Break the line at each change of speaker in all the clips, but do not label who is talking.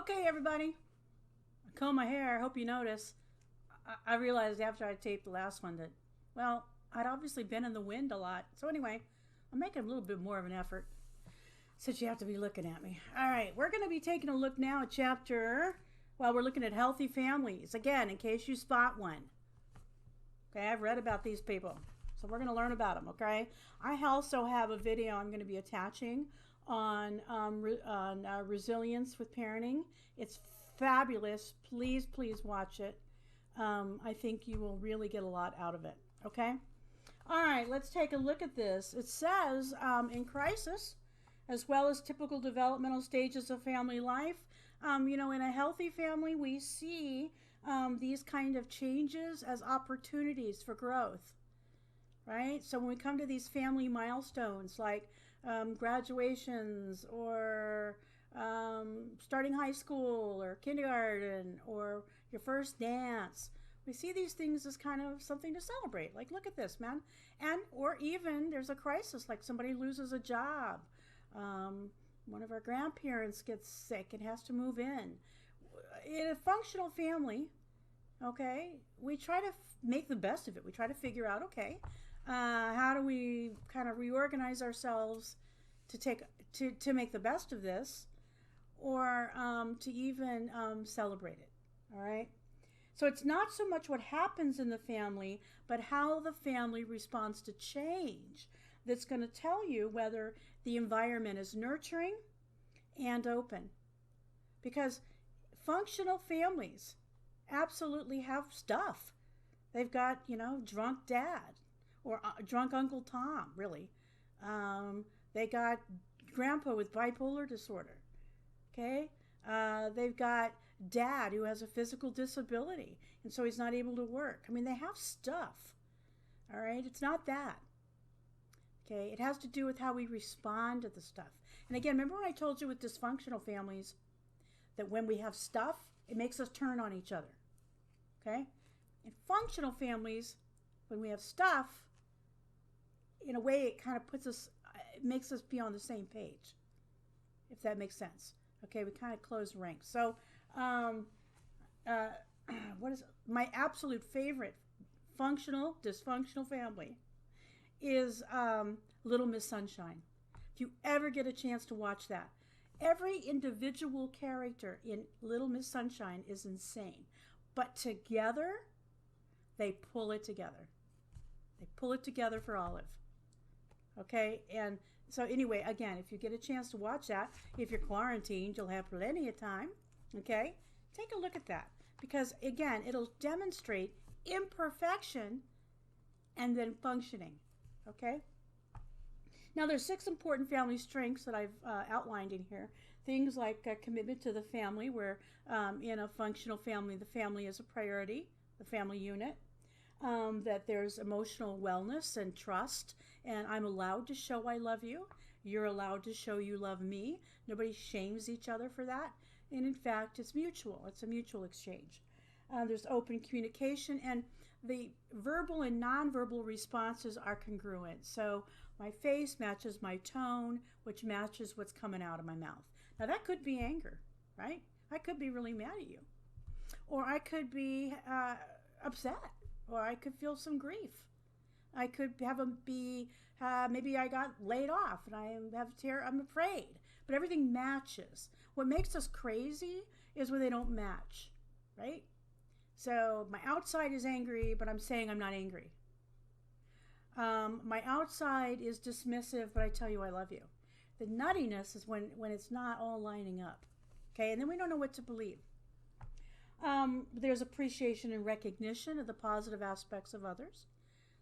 Okay, everybody. I comb my hair. I hope you notice. I realized after I taped the last one that, well, I'd obviously been in the wind a lot. So, anyway, I'm making a little bit more of an effort since you have to be looking at me. All right, we're going to be taking a look now at we're looking at healthy families. Again, in case you spot one. Okay, I've read about these people. So, we're going to learn about them, okay? I also have a video I'm going to be attaching on resilience with parenting. It's fabulous. Please, please watch it. I think you will really get a lot out of it. Okay? All right, let's take a look at this. It says in crisis, as well as typical developmental stages of family life, in a healthy family, we see these kind of changes as opportunities for growth. Right? So when we come to these family milestones like graduations or starting high school or kindergarten or your first dance, we see these things as kind of something to celebrate. Like, look at this, man. Or even there's a crisis, like somebody loses a job. One of our grandparents gets sick and has to move in. In a functional family, okay, we try to make the best of it. We try to figure out, okay, how do we kind of reorganize ourselves to make the best of this, or to even celebrate it. All right. So it's not so much what happens in the family, but how the family responds to change that's going to tell you whether the environment is nurturing and open. Because functional families absolutely have stuff. They've got, drunk dad or drunk Uncle Tom, really. They got grandpa with bipolar disorder. Okay? They've got dad who has a physical disability, and so he's not able to work. I mean, they have stuff. All right? It's not that. Okay? It has to do with how we respond to the stuff. And again, remember when I told you with dysfunctional families that when we have stuff, it makes us turn on each other. Okay? In functional families, when we have stuff, in a way, it kind of makes us be on the same page, if that makes sense. Okay, we kind of close ranks. So, what is my absolute favorite dysfunctional family is Little Miss Sunshine. If you ever get a chance to watch that, every individual character in Little Miss Sunshine is insane, but together, they pull it together. They pull it together for Olive. Okay, and so anyway, again, if you get a chance to watch that, if you're quarantined, you'll have plenty of time. Okay, take a look at that, because again, it'll demonstrate imperfection and then functioning. Okay, now there's 6 important family strengths that I've outlined in here. Things like commitment to the family, where in a functional family, the family is a priority, the family unit. That there's emotional wellness and trust, and I'm allowed to show I love you. You're allowed to show you love me. Nobody shames each other for that. And in fact, it's mutual. It's a mutual exchange. There's open communication, and the verbal and nonverbal responses are congruent. So my face matches my tone, which matches what's coming out of my mouth. Now that could be anger, right? I could be really mad at you. Or I could be upset. Or I could feel some grief. I could maybe I got laid off and I'm afraid. But everything matches. What makes us crazy is when they don't match, right? So my outside is angry, but I'm saying I'm not angry. My outside is dismissive, but I tell you I love you. The nuttiness is when it's not all lining up. Okay, and then we don't know what to believe. There's appreciation and recognition of the positive aspects of others.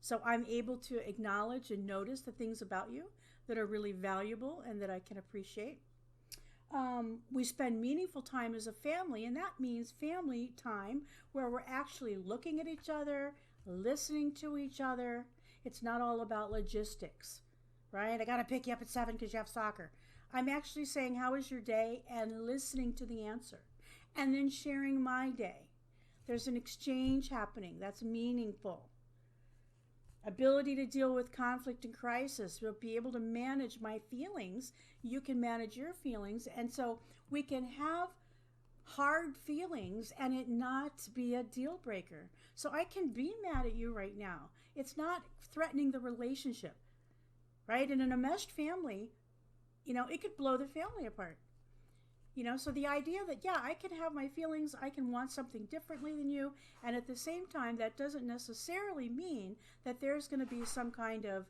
So I'm able to acknowledge and notice the things about you that are really valuable and that I can appreciate. We spend meaningful time as a family, and that means family time where we're actually looking at each other, listening to each other. It's not all about logistics, right? I got to pick you up at 7 because you have soccer. I'm actually saying, how was your day? And listening to the answer. And then sharing my day. There's an exchange happening that's meaningful. Ability to deal with conflict and crisis. We'll be able to manage my feelings. You can manage your feelings. And so we can have hard feelings and it not be a deal breaker. So I can be mad at you right now. It's not threatening the relationship, right? And in a meshed family, it could blow the family apart. So the idea that, yeah, I can have my feelings, I can want something differently than you, and at the same time, that doesn't necessarily mean that there's going to be some kind of,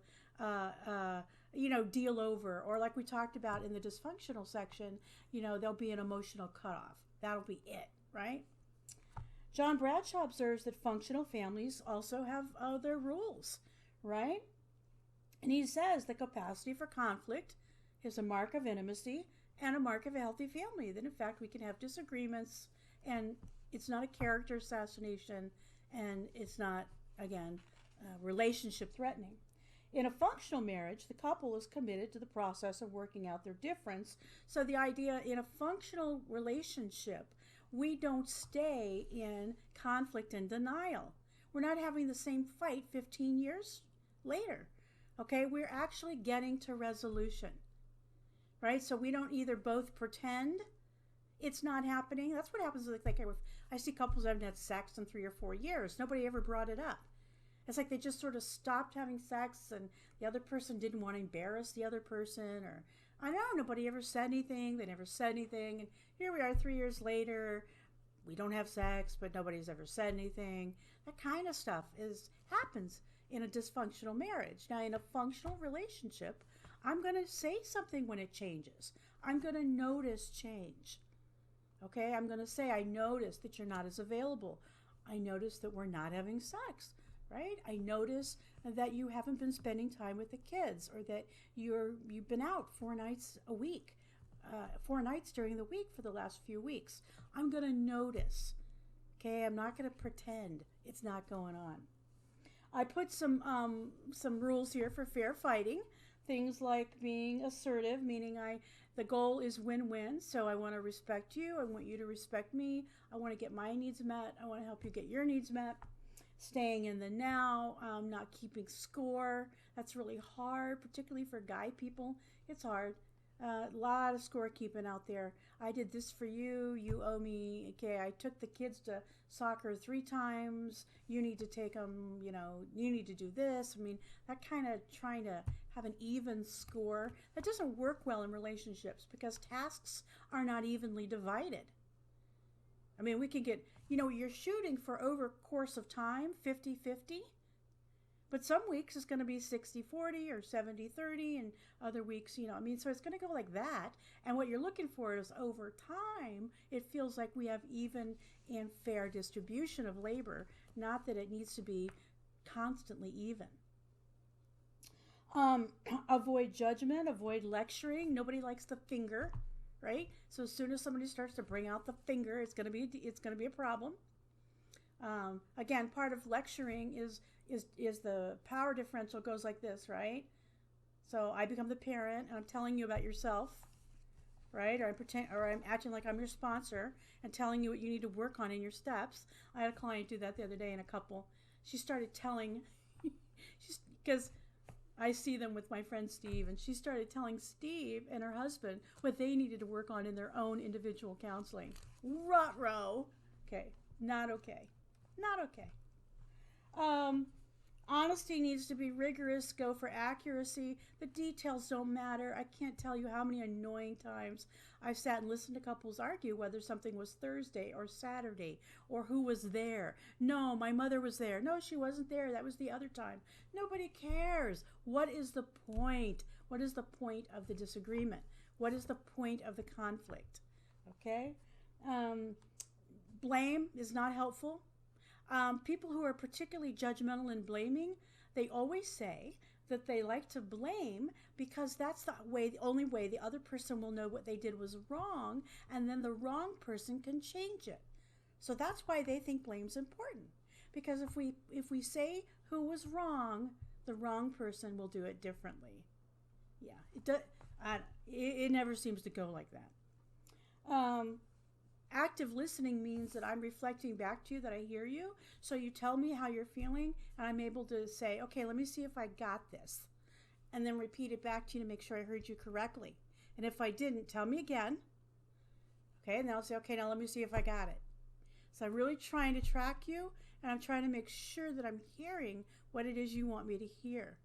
deal over, or like we talked about in the dysfunctional section, there'll be an emotional cutoff. That'll be it, right? John Bradshaw observes that functional families also have other rules, right? And he says the capacity for conflict is a mark of intimacy and a mark of a healthy family. That in fact we can have disagreements and it's not a character assassination and it's not, again, relationship threatening. In a functional marriage, the couple is committed to the process of working out their difference. So the idea in a functional relationship, we don't stay in conflict and denial. We're not having the same fight 15 years later. Okay, we're actually getting to resolution. Right? So we don't either both pretend it's not happening. That's what happens with, I see couples that haven't had sex in 3 or 4 years. Nobody ever brought it up. It's like they just sort of stopped having sex and the other person didn't want to embarrass the other person, or I know nobody ever said anything. They never said anything. And here we are 3 years later. We don't have sex, but nobody's ever said anything. That kind of stuff happens in a dysfunctional marriage. Now, in a functional relationship, I'm going to say something when it changes. I'm going to notice change. Okay, I'm going to say, I notice that you're not as available. I notice that we're not having sex, right? I notice that you haven't been spending time with the kids, or that you've been out 4 nights a week, 4 nights during the week for the last few weeks. I'm going to notice. Okay, I'm not going to pretend it's not going on. I put some rules here for fair fighting. Things like being assertive, meaning the goal is win-win. So I want to respect you. I want you to respect me. I want to get my needs met. I want to help you get your needs met. Staying in the now, not keeping score. That's really hard, particularly for guy people. It's hard. A lot of scorekeeping out there. I did this for you. You owe me. Okay, I took the kids to soccer 3 times. You need to take them, you need to do this. I mean, that kind of trying to have an even score. That doesn't work well in relationships because tasks are not evenly divided. I mean, we can get, you're shooting for over a course of time, 50-50. But some weeks it's going to be 60-40 or 70-30, and other weeks, so it's going to go like that. And what you're looking for is over time, it feels like we have even and fair distribution of labor, not that it needs to be constantly even. Avoid judgment, avoid lecturing. Nobody likes the finger, right? So as soon as somebody starts to bring out the finger, it's going to be a problem. Again, part of lecturing is the power differential goes like this, right? So I become the parent and I'm telling you about yourself, right? Or I'm acting like I'm your sponsor and telling you what you need to work on in your steps. I had a client do that the other day in a couple. She started telling, because I see them with my friend Steve, and she started telling Steve and her husband what they needed to work on in their own individual counseling. Ruh-roh. Okay, not okay. Not okay. Honesty needs to be rigorous. Go for accuracy. The details don't matter. I can't tell you how many annoying times I've sat and listened to couples argue whether something was Thursday or Saturday or who was there. No, my mother was there. No, she wasn't there. That was the other time. Nobody cares. What is the point? What is the point of the disagreement? What is the point of the conflict? Okay? Blame is not helpful. People who are particularly judgmental and blaming, they always say that they like to blame because that's the only way the other person will know what they did was wrong, and then the wrong person can change it. So that's why they think blame's important, because if we say who was wrong, the wrong person will do it differently. Yeah, it never seems to go like that. Active listening means that I'm reflecting back to you that I hear you. So you tell me how you're feeling, and I'm able to say, okay, let me see if I got this. And then repeat it back to you to make sure I heard you correctly. And if I didn't, tell me again. Okay, and then I'll say, okay, now let me see if I got it. So I'm really trying to track you, and I'm trying to make sure that I'm hearing what it is you want me to hear.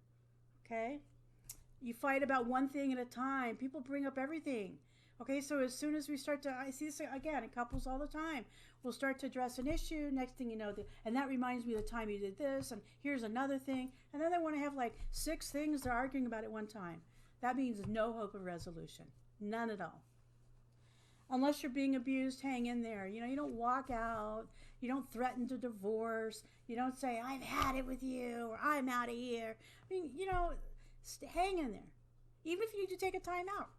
Okay? You fight about one thing at a time. People bring up everything. Okay, so as soon as we start to, I see this again in couples all the time. We'll start to address an issue. Next thing you know, and that reminds me of the time you did this, and here's another thing. And then they want to have like 6 things they're arguing about at one time. That means no hope of resolution. None at all. Unless you're being abused, hang in there. You know, you don't walk out. You don't threaten to divorce. You don't say, I've had it with you, or I'm out of here. I mean, you know, hang in there. Even if you need to take a time out.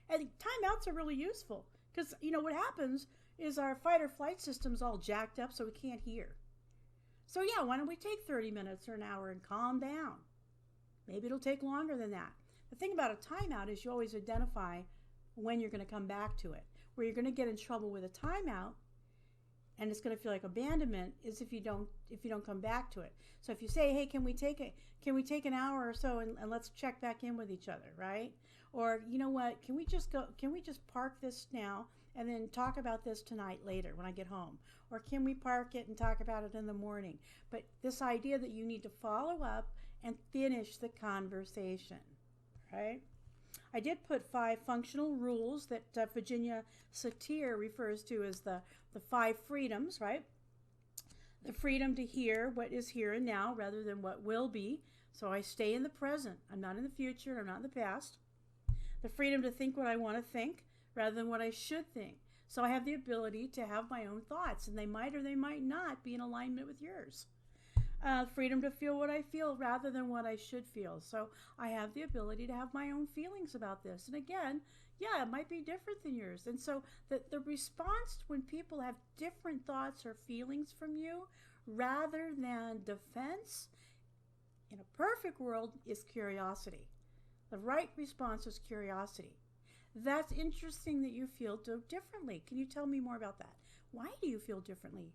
And timeouts are really useful because, you know, what happens is our fight or flight system's all jacked up so we can't hear. So, yeah, why don't we take 30 minutes or an hour and calm down? Maybe it'll take longer than that. The thing about a timeout is you always identify when you're going to come back to it. Where you're going to get in trouble with a timeout and it's going to feel like abandonment is if you don't come back to it. So if you say, hey, can we take an hour or so and let's check back in with each other, right? Or, you know what, can we just park this now and then talk about this tonight later when I get home? Or can we park it and talk about it in the morning? But this idea that you need to follow up and finish the conversation, right? I did put 5 functional rules that Virginia Satir refers to as the 5 freedoms, right? The freedom to hear what is here and now rather than what will be. So I stay in the present. I'm not in the future. I'm not in the past. The freedom to think what I want to think rather than what I should think. So I have the ability to have my own thoughts, and they might or they might not be in alignment with yours. Freedom to feel what I feel rather than what I should feel. So I have the ability to have my own feelings about this. And again, yeah, it might be different than yours. And so the response when people have different thoughts or feelings from you rather than defense in a perfect world is curiosity. The right response is curiosity. That's interesting that you feel differently. Can you tell me more about that? Why do you feel differently?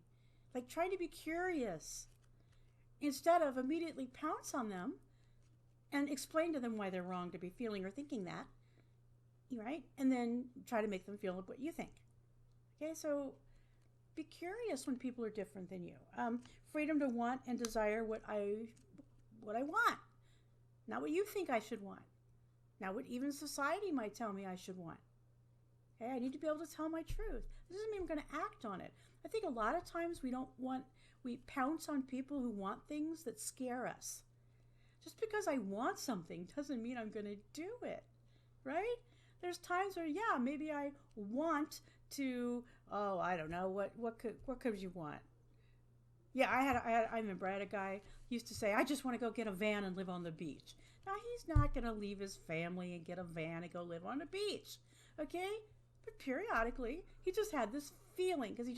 Like, try to be curious instead of immediately pounce on them and explain to them why they're wrong to be feeling or thinking that, right? And then try to make them feel what you think. Okay, so be curious when people are different than you. Freedom to want and desire what I want, not what you think I should want. Not what even society might tell me I should want. Okay, I need to be able to tell my truth. This doesn't mean I'm going to act on it. I think a lot of times we pounce on people who want things that scare us. Just because I want something doesn't mean I'm going to do it, right? There's times where, yeah, maybe I want to, I don't know, what could you want? Yeah, I remember I had a guy used to say, I just want to go get a van and live on the beach. Now, he's not going to leave his family and get a van and go live on the beach, okay? But periodically, he just had this feeling because he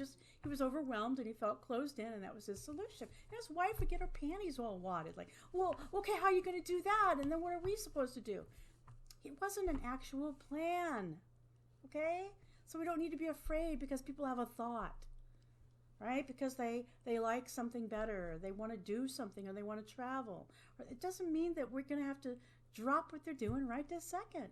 was overwhelmed and he felt closed in, and that was his solution. And his wife would get her panties all wadded, like, well, okay, how are you going to do that? And then what are we supposed to do? It wasn't an actual plan, okay? So we don't need to be afraid because people have a thought, right? Because they like something better, or they want to do something, or they want to travel. It doesn't mean that we're going to have to drop what they're doing right this second.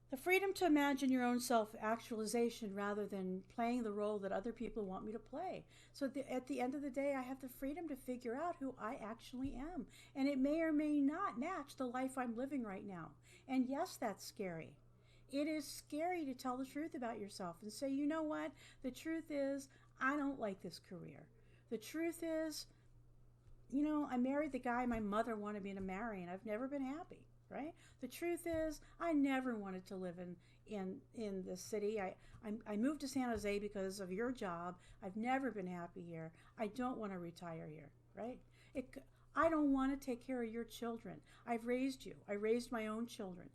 The freedom to imagine your own self-actualization rather than playing the role that other people want me to play. So at the end of the day, I have the freedom to figure out who I actually am. And it may or may not match the life I'm living right now. And yes, that's scary. It is scary to tell the truth about yourself and say, you know what? The truth is, I don't like this career. The truth is, you know, I married the guy my mother wanted me to marry, and I've never been happy, right? The truth is, I never wanted to live in the city. I moved to San Jose because of your job. I've never been happy here. I don't want to retire here, right? I don't want to take care of your children. I've raised you. I raised my own children.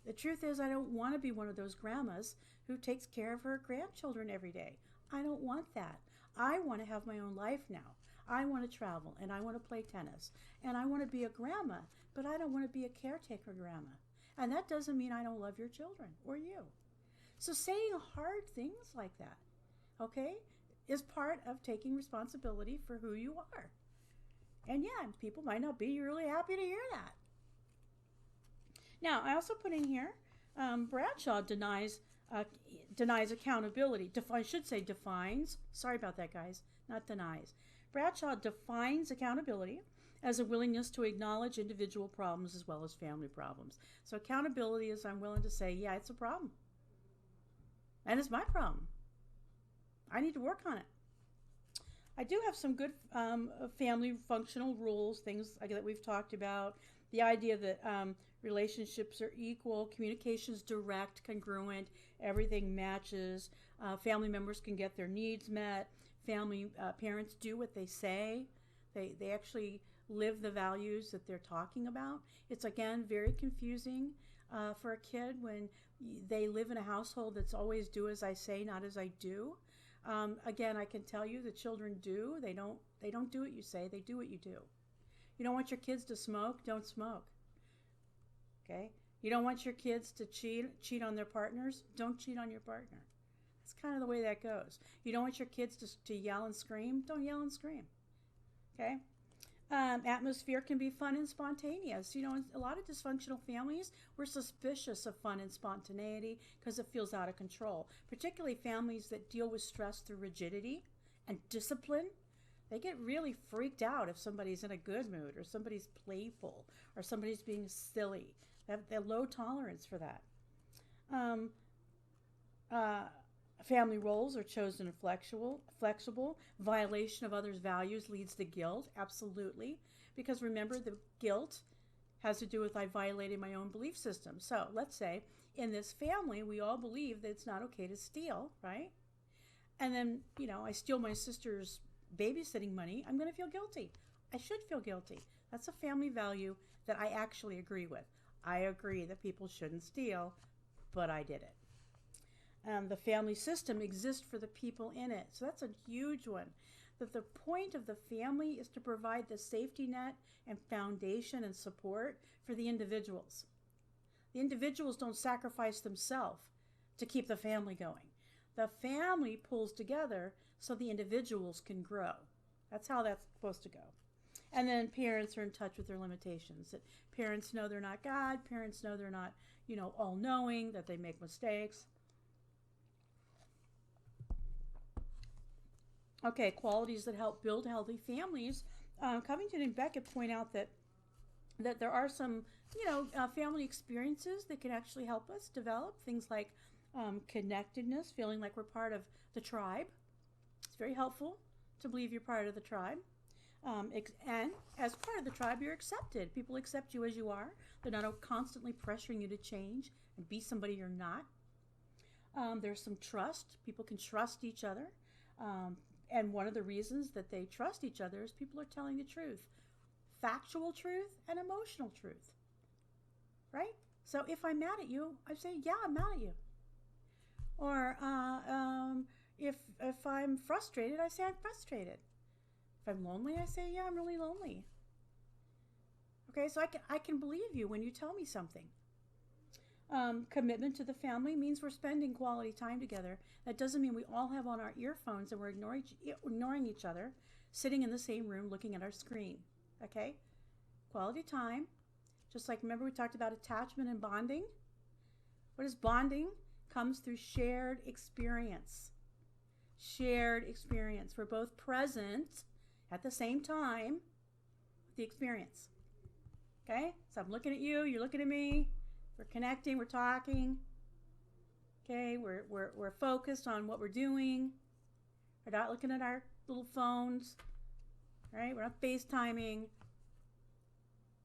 The truth is, I don't want to be one of those grandmas who takes care of her grandchildren every day. I don't want that. I want to have my own life now. I want to travel, and I want to play tennis, and I want to be a grandma, but I don't want to be a caretaker grandma. And that doesn't mean I don't love your children or you. So saying hard things like that, okay, is part of taking responsibility for who you are. And yeah, people might not be really happy to hear that. Now, I also put in here, Bradshaw denies denies accountability. I should say defines. Sorry about that, guys. Not denies. Bradshaw defines accountability as a willingness to acknowledge individual problems as well as family problems. So accountability is I'm willing to say, yeah, it's a problem. And it's my problem. I need to work on it. I do have some good family functional rules, things like that we've talked about. The idea that relationships are equal, communication's direct, congruent, everything matches. Family members can get their needs met. Family parents do what they say. They actually live the values that they're talking about. It's, again, very confusing for a kid when they live in a household that's always do as I say, not as I do. Again, I can tell you the children do. They don't do what you say. They do what you do. You don't want your kids to smoke? Don't smoke. Okay? You don't want your kids to cheat on their partners? Don't cheat on your partner. That's kind of the way that goes. You don't want your kids to yell and scream? Don't yell and scream. Okay? Atmosphere can be fun and spontaneous. You know, in a lot of dysfunctional families, we're suspicious of fun and spontaneity because it feels out of control. Particularly families that deal with stress through rigidity and discipline. They get really freaked out if somebody's in a good mood or somebody's playful or somebody's being silly. They have low tolerance for that. Family roles are chosen and flexible. Violation of others' values leads to guilt, absolutely. Because remember, the guilt has to do with I violated my own belief system. So let's say in this family, we all believe that it's not okay to steal, right? And then, you know, I steal my sister's babysitting money. I'm going to feel guilty. I should feel guilty. That's a family value that I actually agree with. I agree that people shouldn't steal, but I did it. The family system exists for the people in it. So that's a huge one. That the point of the family is to provide the safety net and foundation and support for the individuals. The individuals don't sacrifice themselves to keep the family going. The family pulls together so the individuals can grow. That's how that's supposed to go. And then parents are in touch with their limitations. That parents know they're not God. Parents know they're not, you know, all-knowing, that they make mistakes. Okay, qualities that help build healthy families. Covington and Beckett point out that there are some, family experiences that can actually help us develop things like connectedness, feeling like we're part of the tribe. It's very helpful to believe you're part of the tribe. And as part of the tribe, you're accepted. People accept you as you are. They're not constantly pressuring you to change and be somebody you're not. There's some trust. People can trust each other. And one of the reasons that they trust each other is people are telling the truth. Factual truth and emotional truth. Right? So if I'm mad at you, I say, yeah, I'm mad at you. Or if I'm frustrated, I say I'm frustrated. If I'm lonely, I say, yeah, I'm really lonely. Okay, so I can believe you when you tell me something. Commitment to the family means we're spending quality time together. That doesn't mean we all have on our earphones and we're ignoring each other, sitting in the same room looking at our screen. Okay? Quality time. Just like, remember we talked about attachment and bonding? What is bonding? Comes through shared experience. Shared experience. We're both present at the same time with the experience. Okay? So I'm looking at you, you're looking at me. We're connecting, we're talking. Okay, we're focused on what we're doing. We're not looking at our little phones. Right? We're not FaceTiming.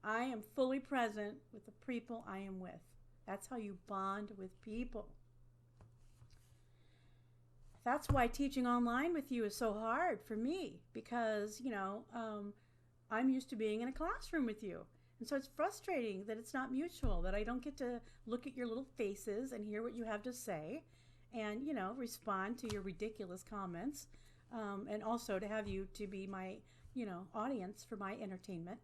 I am fully present with the people I am with. That's how you bond with people. That's why teaching online with you is so hard for me, because, I'm used to being in a classroom with you. And so it's frustrating that it's not mutual, that I don't get to look at your little faces and hear what you have to say and, respond to your ridiculous comments, and also to have you to be my, audience for my entertainment.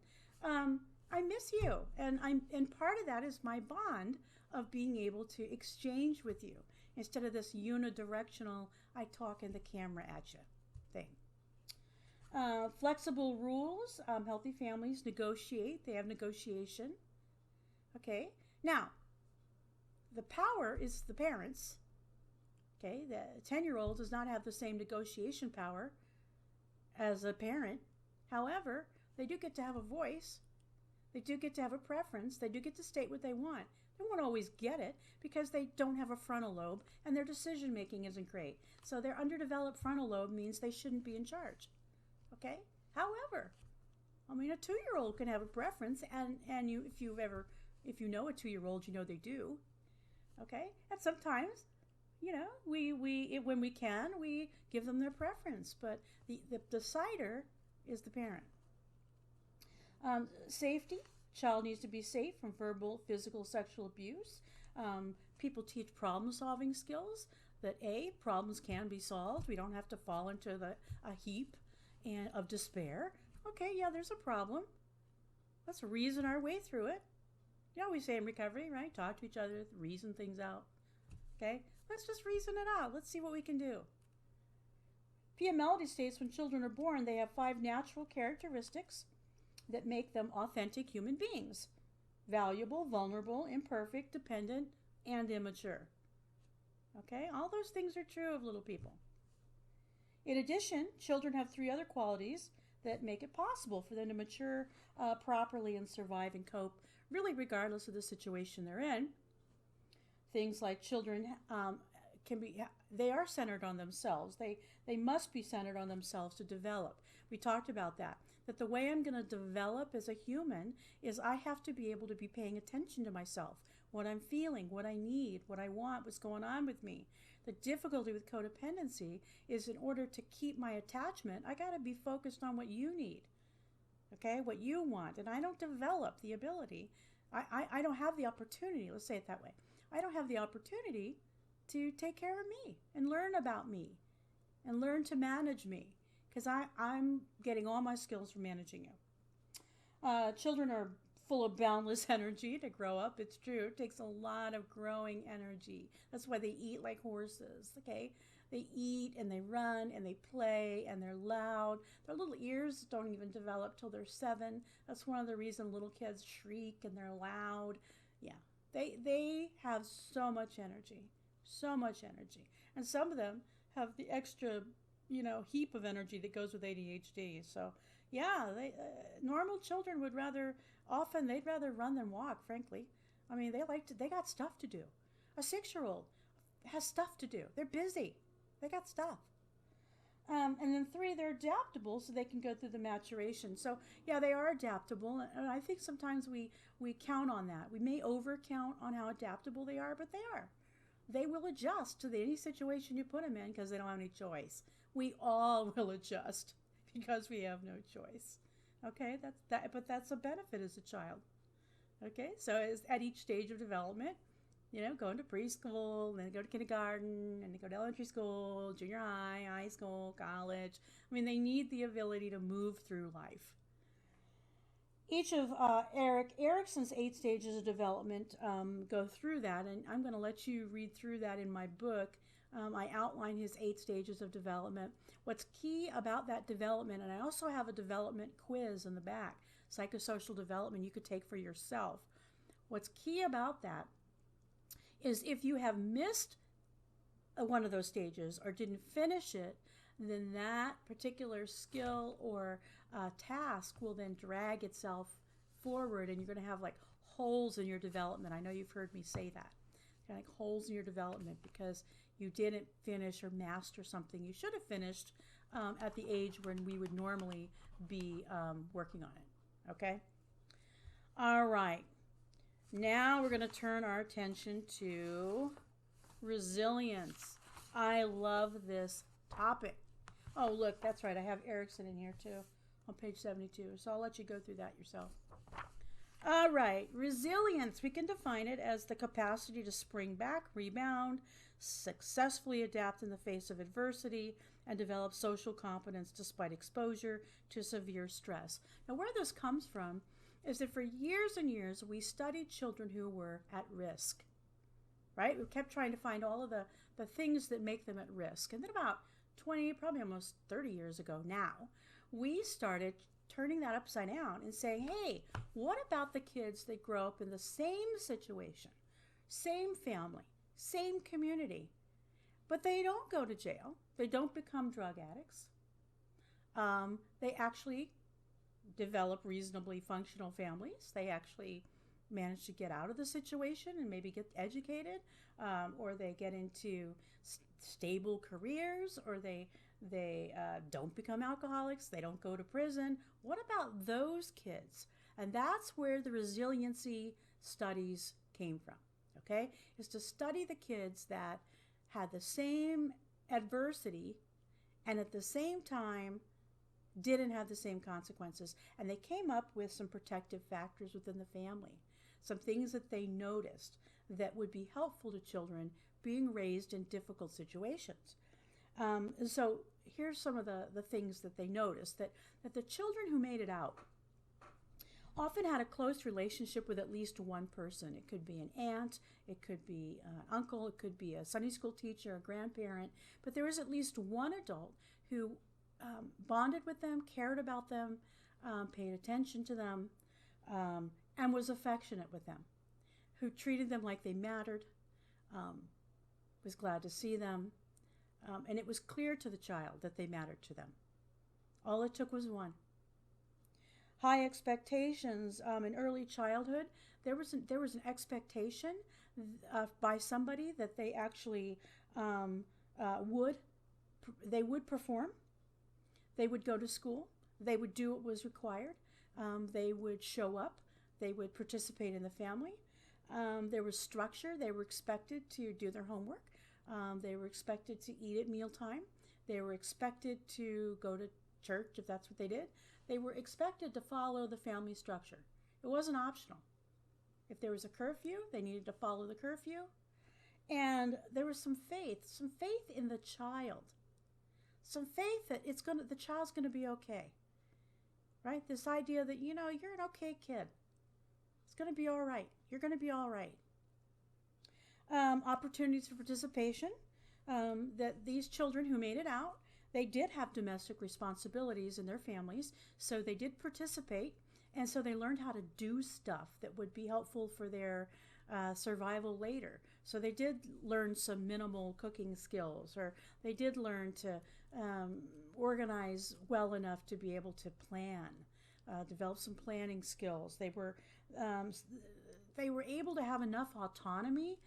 I miss you, and part of that is my bond of being able to exchange with you instead of this unidirectional, I talk in the camera at you thing. Flexible rules. Healthy families negotiate. They have negotiation. Okay. Now, the power is the parents. Okay, the 10-year-old does not have the same negotiation power as a parent. However, they do get to have a voice. They do get to have a preference. They do get to state what they want. They won't always get it because they don't have a frontal lobe and their decision making isn't great. So their underdeveloped frontal lobe means they shouldn't be in charge. Okay? However, I mean, a 2-year-old can have a preference, and if you know a 2-year-old, you know they do. Okay? And sometimes, when we can, we give them their preference, but the decider is the parent. Safety. Child needs to be safe from verbal, physical, sexual abuse. People teach problem-solving skills, that problems can be solved. We don't have to fall into a heap of despair. Okay, yeah, there's a problem. Let's reason our way through it. We say in recovery, right? Talk to each other, reason things out. Okay, let's just reason it out. Let's see what we can do. Pia Mellody states when children are born, they have 5 natural characteristics that make them authentic human beings: valuable, vulnerable, imperfect, dependent, and immature. Okay, all those things are true of little people. In addition, children have 3 other qualities that make it possible for them to mature properly and survive and cope, really regardless of the situation they're in. Things like children they are centered on themselves. They must be centered on themselves to develop. We talked about that the way I'm going to develop as a human is I have to be able to be paying attention to myself, what I'm feeling, what I need, what I want, what's going on with me. The difficulty with codependency is in order to keep my attachment, I got to be focused on what you need, okay, what you want. And I don't develop the ability, I don't have the opportunity, let's say it that way. I don't have the opportunity to take care of me and learn about me and learn to manage me, because I'm getting all my skills from managing you. Children are full of boundless energy to grow up. It's true. It takes a lot of growing energy. That's why they eat like horses, okay? They eat and they run and they play and they're loud. Their little ears don't even develop till they're 7. That's one of the reasons little kids shriek and they're loud. Yeah, they have so much energy, so much energy. And some of them have the extra, heap of energy that goes with ADHD. So yeah, normal children they'd rather run than walk, frankly. I mean, they got stuff to do. A 6-year-old has stuff to do. They're busy. They got stuff. And then 3, they're adaptable, so they can go through the maturation. So yeah, they are adaptable, and I think sometimes we count on that. We may over-count on how adaptable they are, but they are. They will adjust to any situation you put them in because they don't have any choice. We all will adjust because we have no choice. Okay, but that's a benefit as a child. Okay, so at each stage of development, going to preschool, and then go to kindergarten, and then go to elementary school, junior high, high school, college. I mean, they need the ability to move through life. Each of Erik Erikson's 8 stages of development go through that, and I'm going to let you read through that in my book. I outline his 8 stages of development. What's key about that development, and I also have a development quiz in the back, psychosocial development you could take for yourself. What's key about that is if you have missed one of those stages or didn't finish it, then that particular skill or task will then drag itself forward, and you're going to have like holes in your development. I know you've heard me say that. Like holes in your development because you didn't finish or master something you should have finished at the age when we would normally be working on it. Okay? All right. Now we're going to turn our attention to resilience. I love this topic. Oh, look, that's right. I have Erikson in here too on page 72. So I'll let you go through that yourself. All right, resilience, we can define it as the capacity to spring back, rebound, successfully adapt in the face of adversity, and develop social competence despite exposure to severe stress. Now, where this comes from is that for years and years, we studied children who were at risk, right? We kept trying to find all of the things that make them at risk. And then about 20, probably almost 30 years ago now, we started turning that upside down and saying, hey, what about the kids that grow up in the same situation, same family, same community, But they don't go to jail. They don't become drug addicts. They actually develop reasonably functional families. They actually manage to get out of the situation and maybe get educated, or they get into stable careers, or they don't become alcoholics. They don't go to prison. What about those kids? And that's where the resiliency studies came from, okay? Is to study the kids that had the same adversity and at the same time didn't have the same consequences. And they came up with some protective factors within the family, some things that they noticed that would be helpful to children being raised in difficult situations. And so here's some of the things that they noticed, that the children who made it out often had a close relationship with at least one person. It could be an aunt, it could be an uncle, it could be a Sunday school teacher, a grandparent, but there was at least one adult who bonded with them, cared about them, paid attention to them, and was affectionate with them, who treated them like they mattered, was glad to see them, and it was clear to the child that they mattered to them. All it took was one. High expectations in early childhood. There was an expectation by somebody that they actually would perform. They would go to school. They would do what was required. They would show up. They would participate in the family. There was structure. They were expected to do their homework. They were expected to eat at mealtime. They were expected to go to church if that's what they did. They were expected to follow the family structure. It wasn't optional. If there was a curfew, they needed to follow the curfew. And there was some faith in the child. Some faith that the child's going to be okay. Right? This idea that, you're an okay kid. It's going to be all right. You're going to be all right. Opportunities for participation. That these children who made it out, they did have domestic responsibilities in their families, so they did participate, and so they learned how to do stuff that would be helpful for their survival later. So they did learn some minimal cooking skills, or they did learn to organize well enough to be able to plan, develop some planning skills. They were able to have enough autonomy.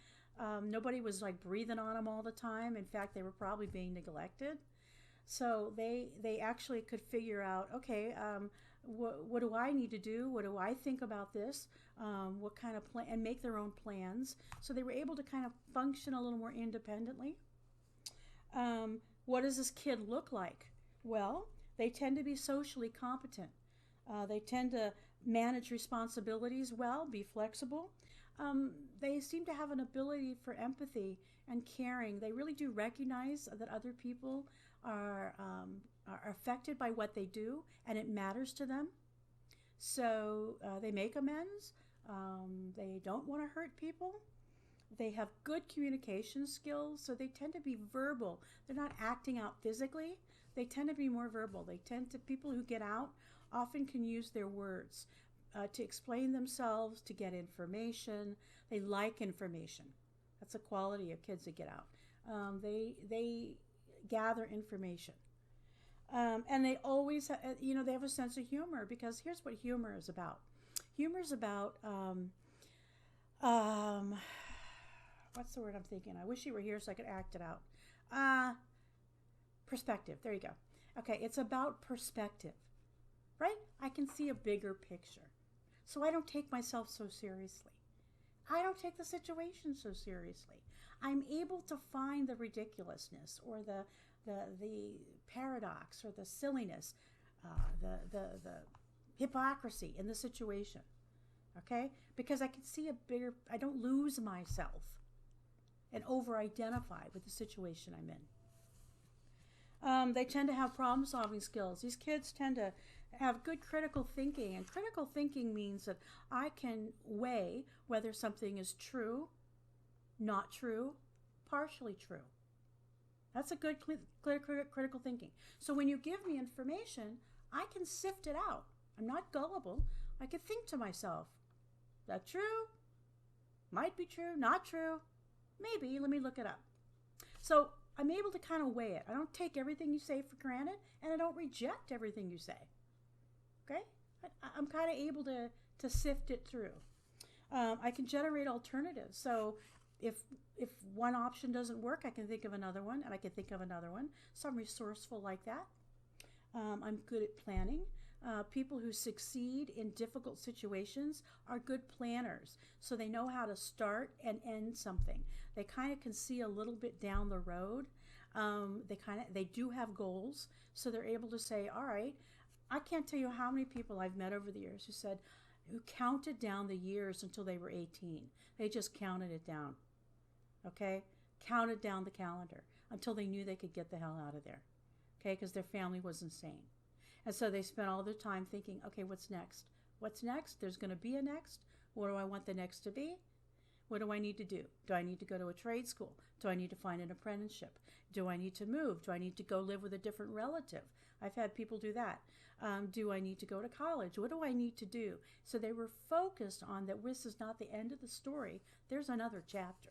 Nobody was like breathing on them all the time. In fact, they were probably being neglected. So they actually could figure out, okay, what do I need to do? What do I think about this? What kind of plan, and make their own plans. So they were able to kind of function a little more independently. What does this kid look like? Well, they tend to be socially competent. They tend to manage responsibilities well, be flexible. They seem to have an ability for empathy and caring. They really do recognize that other people are affected by what they do, and it matters to them. So they make amends. They don't want to hurt people. They have good communication skills, so they tend to be verbal. They're not acting out physically. They tend to be more verbal. People who get out often can use their words to explain themselves, to get information. They like information. That's a quality of kids that get out. They gather information. And they always, they have a sense of humor, because here's what humor is about. Humor is about, what's the word I'm thinking? I wish you were here so I could act it out. Perspective. There you go. Okay, it's about perspective, right? I can see a bigger picture. So I don't take myself so seriously. I don't take the situation so seriously. I'm able to find the ridiculousness, or the paradox, or the silliness, the hypocrisy in the situation. Okay? Because I can see I don't lose myself and over-identify with the situation I'm in. They tend to have problem-solving skills. These kids tend to have good critical thinking, and critical thinking means that I can weigh whether something is true, not true, partially true. That's a good critical thinking. So when you give me information, I can sift it out. I'm not gullible. I can think to myself, is that true? Might be true, not true. Maybe, let me look it up. So I'm able to kind of weigh it. I don't take everything you say for granted, and I don't reject everything you say. Okay? I'm kind of able to sift it through. I can generate alternatives. So if one option doesn't work, I can think of another one, and I can think of another one. So I'm resourceful like that. I'm good at planning. People who succeed in difficult situations are good planners. So they know how to start and end something. They kind of can see a little bit down the road. They do have goals. So they're able to say, all right, I can't tell you how many people I've met over the years who counted down the years until they were 18. They just counted it down. Okay? Counted down the calendar until they knew they could get the hell out of there. Okay? Because their family was insane. And so they spent all their time thinking, okay, what's next? What's next? There's going to be a next. What do I want the next to be? What do I need to do? Do I need to go to a trade school? Do I need to find an apprenticeship? Do I need to move? Do I need to go live with a different relative? I've had people do that. Do I need to go to college? What do I need to do? So they were focused on that this is not the end of the story. There's another chapter.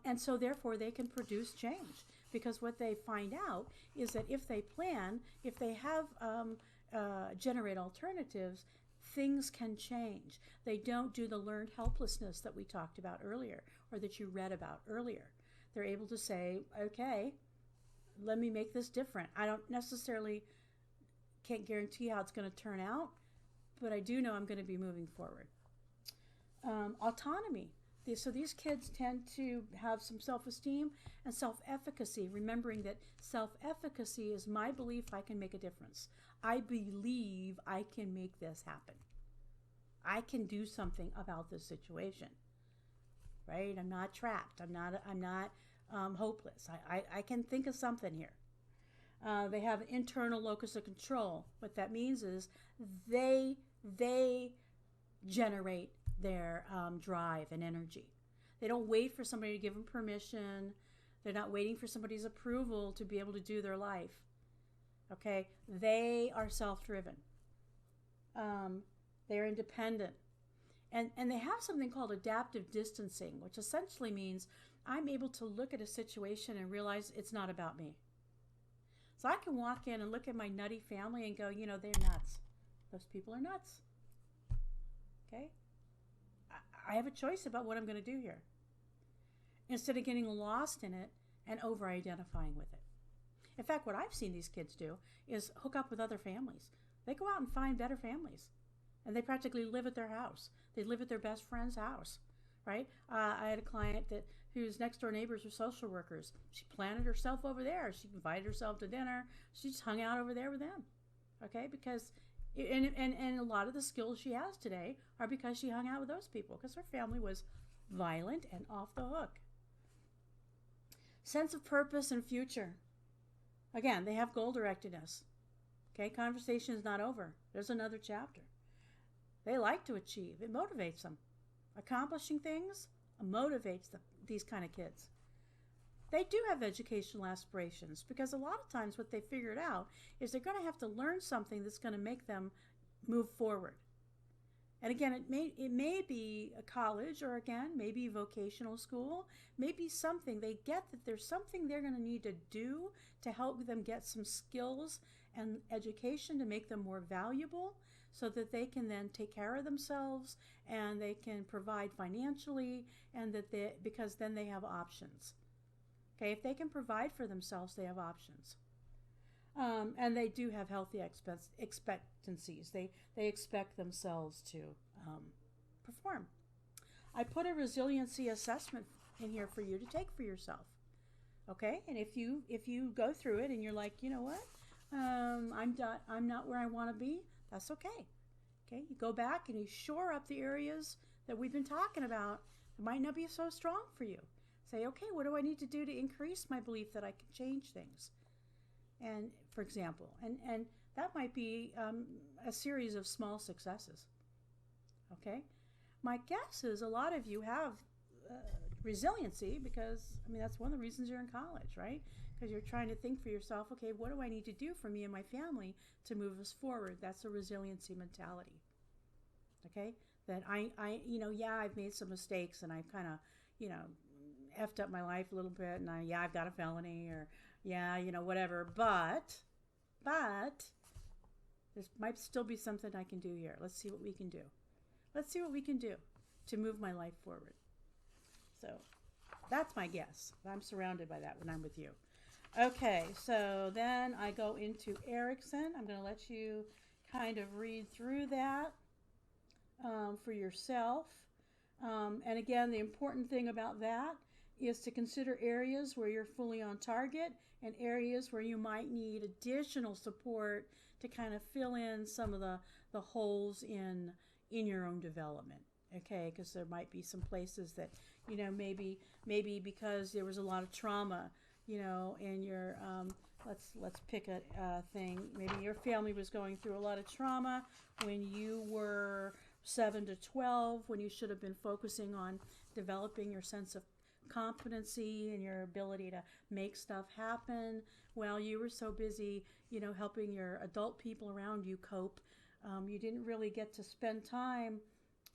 And so therefore they can produce change, because what they find out is that if they plan, if they have generate alternatives, things can change. They don't do the learned helplessness that we talked about earlier, or that you read about earlier. They're able to say, okay, let me make this different. I don't necessarily can't guarantee how it's going to turn out, but I do know I'm going to be moving forward. Autonomy. So these kids tend to have some self-esteem and self-efficacy, remembering that self-efficacy is my belief I can make a difference. I believe I can make this happen. I can do something about this situation, right? I'm not trapped. I'm not hopeless. I can think of something here. They have an internal locus of control. What that means is they generate their drive and energy. They don't wait for somebody to give them permission. They're not waiting for somebody's approval to be able to do their life. Okay? They are self-driven. They're independent. And they have something called adaptive distancing, which essentially means I'm able to look at a situation and realize it's not about me. So I can walk in and look at my nutty family and go, they're nuts. Those people are nuts. Okay? I have a choice about what I'm going to do here, instead of getting lost in it and over-identifying with it. In fact, what I've seen these kids do is hook up with other families. They go out and find better families, and they practically live at their house. They live at their best friend's house, right? I had a client whose next-door neighbors were social workers. She planted herself over there. She invited herself to dinner. She just hung out over there with them, okay? Because And a lot of the skills she has today are because she hung out with those people, because her family was violent and off the hook. Sense of purpose and future. Again, they have goal directedness. Okay, conversation is not over. There's another chapter. They like to achieve. It motivates them. Accomplishing things motivates these kind of kids. They do have educational aspirations, because a lot of times what they figured out is they're going to have to learn something that's going to make them move forward. And again, it may be a college, or again, maybe vocational school, maybe something. They get that there's something they're going to need to do to help them get some skills and education to make them more valuable, so that they can then take care of themselves and they can provide financially, and because then they have options. Okay, if they can provide for themselves, they have options. And they do have healthy expectancies. They expect themselves to perform. I put a resiliency assessment in here for you to take for yourself. Okay, and if you go through it and you're like, you know what, I'm not where I want to be, that's okay. Okay, you go back and you shore up the areas that we've been talking about that might not be so strong for you. Say, okay, what do I need to do to increase my belief that I can change things? And for example, and that might be a series of small successes. Okay, my guess is a lot of you have resiliency, because that's one of the reasons you're in college, right? Because you're trying to think for yourself, okay, what do I need to do for me and my family to move us forward? That's a resiliency mentality. Okay, that I've made some mistakes, and I've kind of, effed up my life a little bit, and I've got a felony, or yeah, whatever. But there might still be something I can do here. Let's see what we can do. Let's see what we can do to move my life forward. So that's my guess. I'm surrounded by that when I'm with you. Okay, so then I go into Erikson. I'm going to let you kind of read through that for yourself. And again, the important thing about that is to consider areas where you're fully on target and areas where you might need additional support to kind of fill in some of the holes in your own development. Okay, because there might be some places that, maybe because there was a lot of trauma, in your, let's pick a thing. Maybe your family was going through a lot of trauma when you were 7 to 12, when you should have been focusing on developing your sense of competency and your ability to make stuff happen. Well, you were so busy, helping your adult people around you cope. You didn't really get to spend time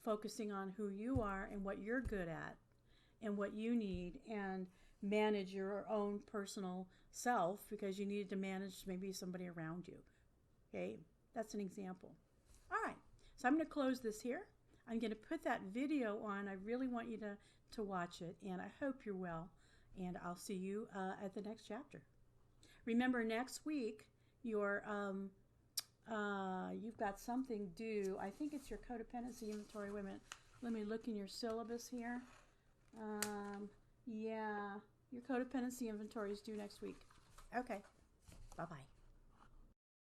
focusing on who you are and what you're good at and what you need, and manage your own personal self because you needed to manage maybe somebody around you. Okay, that's an example. All right, so I'm going to close this here. I'm going to put that video on. I really want you to watch it, and I hope you're well, and I'll see you at the next chapter. Remember, next week you've got something due. I think it's your codependency inventory. Wait a minute. Let me look in your syllabus here. Yeah, your codependency inventory is due next week. Okay. Bye-bye.